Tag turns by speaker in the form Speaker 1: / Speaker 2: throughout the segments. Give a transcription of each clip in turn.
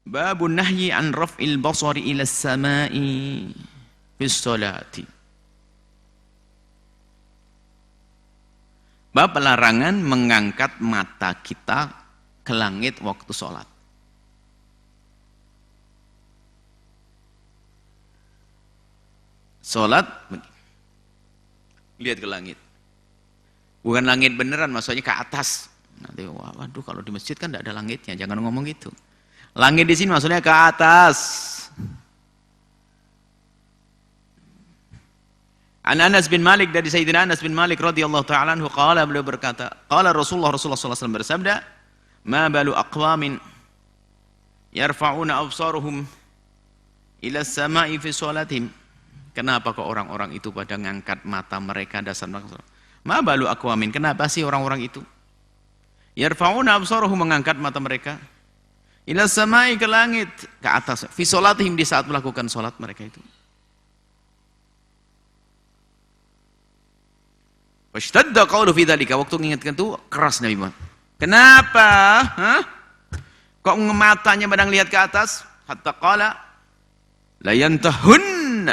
Speaker 1: Babun nahyi an raf'il basari ila samai fis salati. Bab larangan mengangkat mata kita ke langit waktu sholat. Sholat, lihat ke langit. Bukan langit beneran, maksudnya ke atas. Nanti, waduh kalau di masjid kan tidak ada langitnya, jangan ngomong gitu. Langit di sini maksudnya ke atas. An Anas bin Malik, dari Sayyidina Anas bin Malik radhiyallahu ta'ala anhu qala, beliau berkata, qala Rasulullah sallallahu alaihi wasallam bersabda, ma balu aqwamin yarfa'una absaruhum ila samai fi salatihim. Kenapa kok orang-orang itu pada ngangkat mata mereka dasar mereka? Ma balu aqwamin, kenapa sih orang-orang itu yarfa'una absaruhum, mengangkat mata mereka ila samai, ke langit, ke atas, fi salatihim, di saat melakukan salat mereka itu. Washtadda qawlu fi dzalika, waktu mengingatkan itu keras Nabi Muhammad. Kenapa? Kok matanya badang lihat ke atas? Hatta qala la yantahun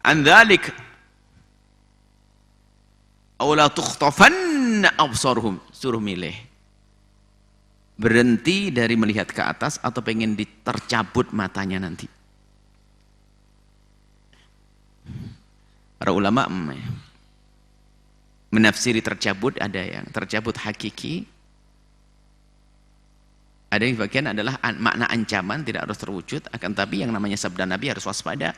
Speaker 1: an dzalik aw la tukhtafanna absaruhum. Suruh milih. Berhenti dari melihat ke atas atau pengen ditercabut matanya nanti. Para ulama menafsiri tercabut, ada yang tercabut hakiki, ada yang bagian adalah makna ancaman, tidak harus terwujud, akan tapi yang namanya sabda Nabi harus waspada,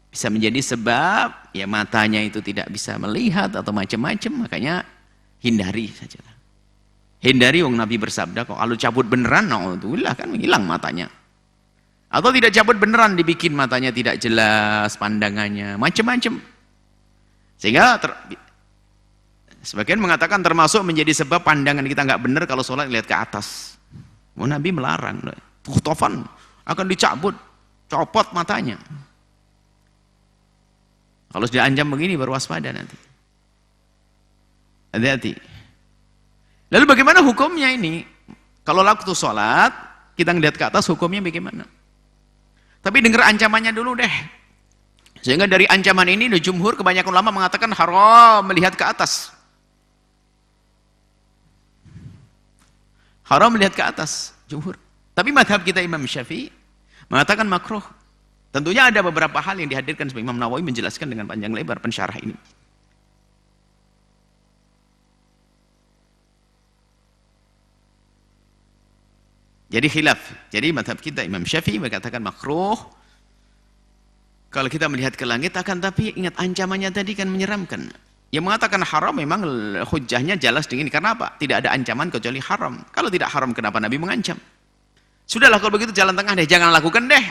Speaker 1: bisa menjadi sebab ya matanya itu tidak bisa melihat atau macam-macam, makanya hindari saja. Hindari, wong Nabi bersabda kok kalau cabut beneran, naudzubillah, kan hilang matanya. Atau tidak cabut beneran, dibikin matanya tidak jelas pandangannya, macam-macam. Sehingga sebagian mengatakan termasuk menjadi sebab pandangan kita nggak benar kalau sholat lihat ke atas. Nabi melarang, tuhtofan, akan dicabut, copot matanya. Kalau sudah anjam begini baru waspada nanti. Hati-hati. Lalu bagaimana hukumnya ini? Kalau waktu sholat kita ngelihat ke atas, hukumnya bagaimana? Tapi dengar ancamannya dulu deh. Sehingga dari ancaman ini, jumhur kebanyakan ulama mengatakan haram melihat ke atas. Haram melihat ke atas, jumhur. Tapi mazhab kita Imam Syafi'i mengatakan makruh. Tentunya ada beberapa hal yang dihadirkan sebagai Imam Nawawi menjelaskan dengan panjang lebar pensyarah ini. Jadi khilaf. Jadi mazhab kita Imam Syafi'i mengatakan makruh kalau kita melihat ke langit, akan tapi ingat ancamannya tadi kan menyeramkan. Yang mengatakan haram memang hujahnya jelas dengan ini. Karena apa? Tidak ada ancaman kecuali haram. Kalau tidak haram, kenapa Nabi mengancam? Sudahlah kalau begitu jalan tengah deh, jangan lakukan deh.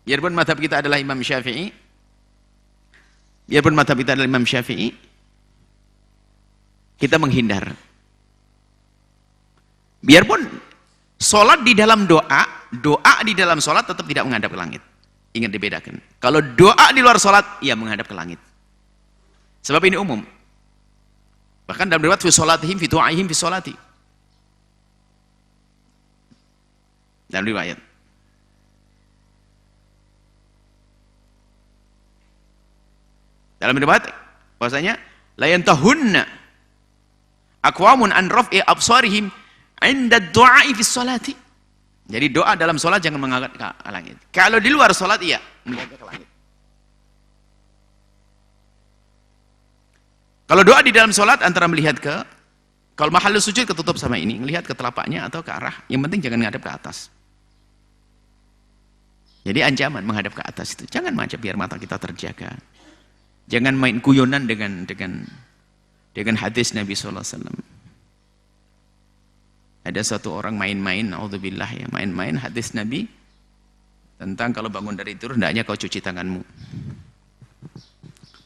Speaker 1: Biarpun mazhab kita adalah Imam Syafi'i, kita menghindar. Biarpun sholat di dalam doa di dalam sholat tetap tidak menghadap ke langit. Ingat dibedakan. Kalau doa di luar sholat, ya menghadap ke langit. Sebab ini umum. Bahkan dalam riwayat fi sholatihim fi du'aihim fi sholati. Dalam riwayat. Dalam riwayat bahwasanya la yantahunna aqwamun an raf'i absarihim 'inda ad-du'a'i fi sholati. Jadi doa dalam sholat jangan mengangkat ke langit. Kalau di luar sholat, iya melihat ke langit. Kalau doa di dalam sholat antara melihat ke, kalau mahal sujud ketutup sama ini, melihat ke telapaknya atau ke arah, yang penting jangan menghadap ke atas. Jadi ancaman menghadap ke atas itu, jangan macam biar mata kita terjaga. Jangan main guyonan dengan hadis Nabi sallallahu alaihi wasallam. Ada satu orang main-main, naudzubillah ya, main-main hadis Nabi tentang kalau bangun dari tidur hendaknya kau cuci tanganmu.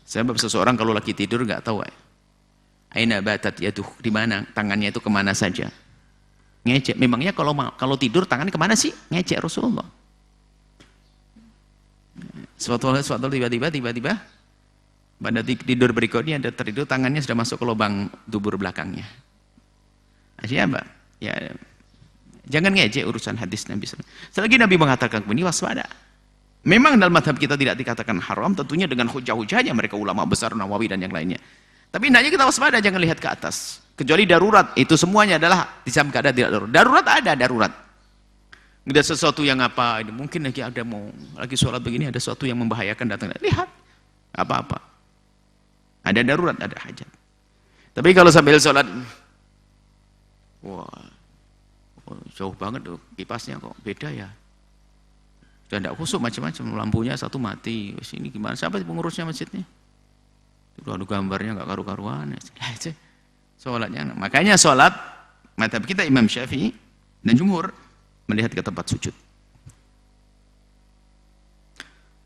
Speaker 1: Sebab seseorang kalau lagi tidur nggak tahu aina batat yaduh, di mana tangannya itu, kemana saja. Ngecek. Memangnya kalau tidur tangannya kemana sih? Ngecek Rasulullah. Suatu tiba-tiba pada tidur berikutnya ada tertidur, tangannya sudah masuk ke lubang dubur belakangnya. Siapa? Ya Jangan ngejek urusan hadis Nabi SAW. Selagi Nabi mengatakan begini, waspada. Memang dalam madhab kita tidak dikatakan haram, tentunya dengan hujah-hujahnya mereka ulama besar Nawawi dan yang lainnya. Tapi hendaknya kita waspada, jangan lihat ke atas. Kecuali darurat, itu semuanya adalah di dalam keadaan tidak darurat. Darurat ada darurat. Ada sesuatu yang apa, mungkin lagi ada mau lagi sholat begini, ada sesuatu yang membahayakan datang. Lihat, apa-apa. Ada darurat, ada hajat. Tapi kalau sambil sholat, wah, jauh banget tuh kipasnya kok, beda ya. Sudah tidak khusuk macam-macam, lampunya satu mati. Ini gimana? Siapa pengurusnya masjidnya? Itu ada gambarnya nggak karu-karuan. Sholatnya, makanya sholat madhab kita Imam Syafi'i dan jumhur melihat ke tempat sujud.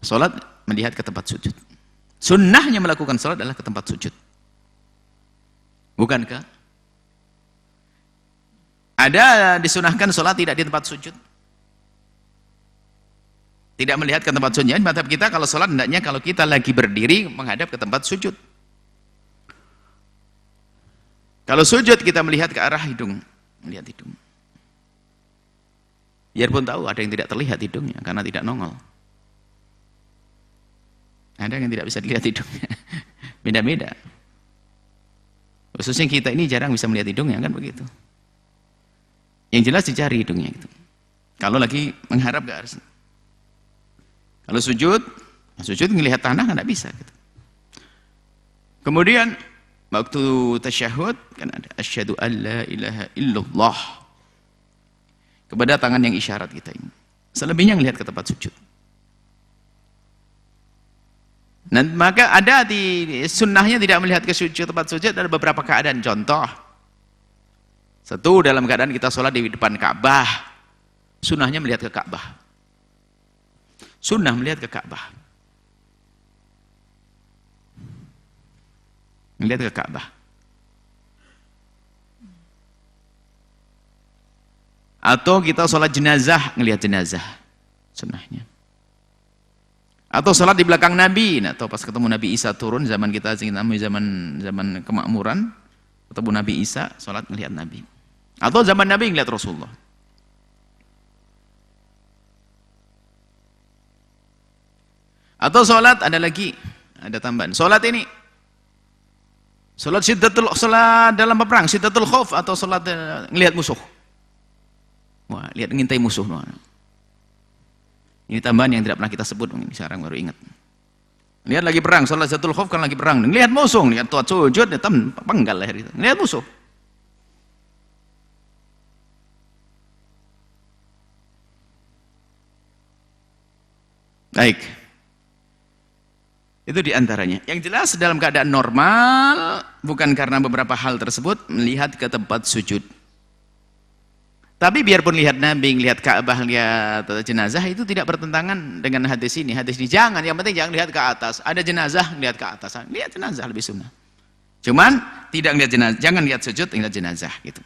Speaker 1: Sholat melihat ke tempat sujud. Sunnahnya melakukan sholat adalah ke tempat sujud. Bukankah? Ada disunahkan sholat tidak di tempat sujud. Tidak melihat ke tempat sujud. Madhab kita kalau sholat hendaknya kalau kita lagi berdiri menghadap ke tempat sujud. Kalau sujud kita melihat ke arah hidung. Melihat hidung. Biarpun tahu ada yang tidak terlihat hidungnya karena tidak nongol. Ada yang tidak bisa dilihat hidungnya. Beda-beda. Khususnya kita ini jarang bisa melihat hidungnya kan begitu. Yang jelas dicari hidungnya gitu. Kalau lagi mengharap ke arah. Kalau sujud melihat tanah kan tidak bisa gitu. Kemudian waktu tasyahud kan ada asyhadu alla ilaha illallah. Kepada tangan yang isyarat kita ini. Selebihnya melihat ke tempat sujud. Nah, maka ada di sunnahnya tidak melihat ke sujud, tempat sujud ada beberapa keadaan. Contoh, satu dalam keadaan kita sholat di depan Ka'bah, sunnahnya melihat ke Ka'bah. Sunnah melihat ke Ka'bah. Melihat ke Ka'bah. Atau kita sholat jenazah, ngelihat jenazah, sunnahnya. Atau sholat di belakang Nabi, atau pas ketemu Nabi Isa turun, zaman kita zaman kemakmuran, ketemu Nabi Isa, sholat ngelihat Nabi. Atau zaman Nabi ngelihat Rasulullah. Atau sholat ada lagi, ada tambahan. Sholat ini, sholat dalam peperang, syiddatul khauf atau sholat ngelihat musuh. Wah, lihat ngintai musuh. Ini tambahan yang tidak pernah kita sebut, ini sekarang baru ingat. Lihat lagi perang, sholat syiddatul khauf kan lagi perang. Lihat musuh, lihat tuat sujud, datang penggal leher itu. Lihat musuh. Baik. Itu diantaranya. Yang jelas dalam keadaan normal, bukan karena beberapa hal tersebut, melihat ke tempat sujud. Tapi biarpun lihat Nabi, lihat Ka'bah, lihat jenazah, itu tidak bertentangan dengan hadis ini. Hadis ini jangan, yang penting jangan lihat ke atas. Ada jenazah, lihat ke atas. Lihat jenazah lebih sunnah. Cuman tidak lihat jenazah, jangan lihat sujud, lihat jenazah gitu.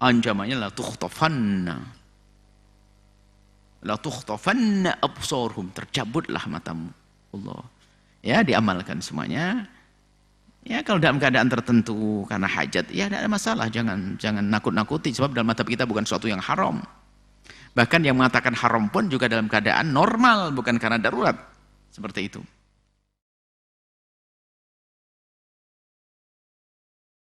Speaker 1: Ancamannya la tukhtafanna. La tukhtafanna absarhum, tercabutlah matamu. Allah. Ya, diamalkan semuanya. Ya, kalau dalam keadaan tertentu karena hajat, ya tidak ada masalah, jangan nakut-nakuti sebab dalam mazhab kita bukan sesuatu yang haram. Bahkan yang mengatakan haram pun juga dalam keadaan normal, bukan karena darurat. Seperti itu.